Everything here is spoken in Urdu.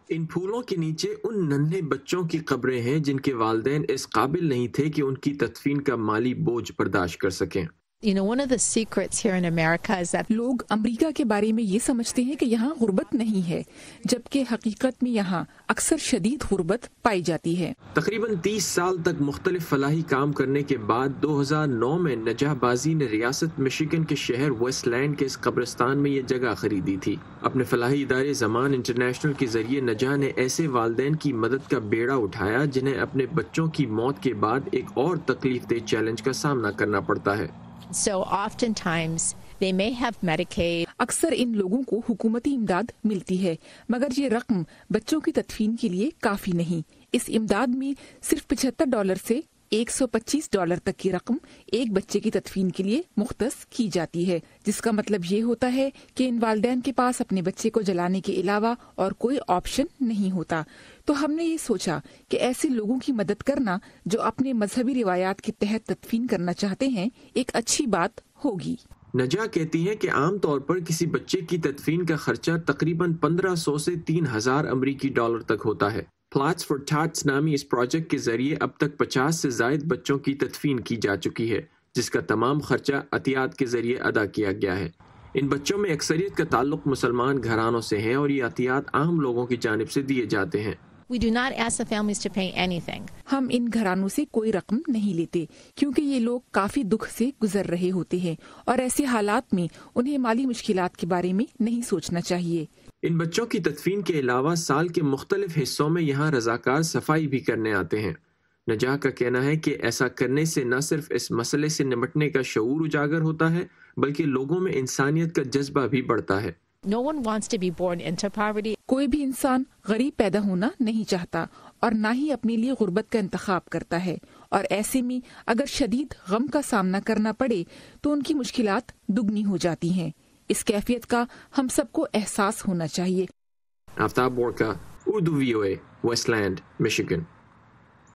ان پھولوں کے نیچے ان ننھے بچوں کی قبریں ہیں جن کے والدین اس قابل نہیں تھے کہ ان کی تدفین کا مالی بوجھ برداشت کر سکیں۔ One of the secrets here in America is that لوگ امریکہ کے بارے میں یہ سمجھتے ہیں کہ یہاں غربت نہیں ہے، جبکہ حقیقت میں یہاں اکثر شدید غربت پائی جاتی ہے۔ تقریباً 30 سال تک مختلف فلاحی کام کرنے کے بعد 2009 میں نجاح بازی نے ریاست مشیگن کے شہر ویسٹ لینڈ کے اس قبرستان میں یہ جگہ خریدی تھی۔ اپنے فلاحی ادارے زمان انٹرنیشنل کے ذریعے نجاح نے ایسے والدین کی مدد کا بیڑا اٹھایا جنہیں اپنے بچوں کی موت کے بعد ایک اور تکلیف دہ چیلنج کا سامنا کرنا پڑتا ہے۔ so oftentimes they may have Medicaid. اکثر ان لوگوں کو حکومتی امداد ملتی ہے، مگر یہ رقم بچوں کی تدفین کے لیے کافی نہیں۔ اس امداد میں صرف $75 سے $125 تک کی رقم ایک بچے کی تدفین کے لیے مختص کی جاتی ہے، جس کا مطلب یہ ہوتا ہے کہ ان والدین کے پاس اپنے بچے کو جلانے کے علاوہ اور کوئی آپشن نہیں ہوتا۔ تو ہم نے یہ سوچا کہ ایسے لوگوں کی مدد کرنا جو اپنے مذہبی روایات کے تحت تدفین کرنا چاہتے ہیں ایک اچھی بات ہوگی۔ نجاح کہتی ہے کہ عام طور پر کسی بچے کی تدفین کا خرچہ تقریباً 1500 سے 3000 امریکی ڈالر تک ہوتا ہے۔ پلاٹس فار ٹاٹس نامی اس پروجیکٹ کے ذریعے اب تک 50 سے زائد بچوں کی تدفین کی جا چکی ہے، جس کا تمام خرچہ عطیات کے ذریعے ادا کیا گیا ہے۔ ان بچوں میں اکثریت کا تعلق مسلمان گھرانوں سے ہے اور یہ عطیات عام لوگوں کی جانب سے دیے جاتے ہیں۔ We do not ask the families to pay anything. ہم ان گھرانوں سے کوئی رقم نہیں لیتے کیونکہ یہ لوگ کافی دکھ سے گزر رہے ہوتے ہیں اور ایسے حالات میں انہیں مالی مشکلات کے بارے میں نہیں سوچنا چاہیے۔ ان بچوں کی تدفین کے علاوہ سال کے مختلف حصوں میں یہاں رضاکار صفائی بھی کرنے آتے ہیں۔ نجاح کا کہنا ہے کہ ایسا کرنے سے نہ صرف اس مسئلے سے نمٹنے کا شعور اجاگر ہوتا ہے بلکہ لوگوں میں انسانیت کا جذبہ بھی بڑھتا ہے۔ No one wants to be born into poverty. کوئی بھی انسان غریب پیدا ہونا نہیں چاہتا اور نہ ہی اپنے لیے غربت کا انتخاب کرتا ہے، اور ایسے میں اگر شدید غم کا سامنا کرنا پڑے تو ان کی مشکلات دگنی ہو جاتی ہیں۔ اس کیفیت کا ہم سب کو احساس ہونا چاہیے۔ Aftab Borka, Urdu VOA، Westland, Michigan.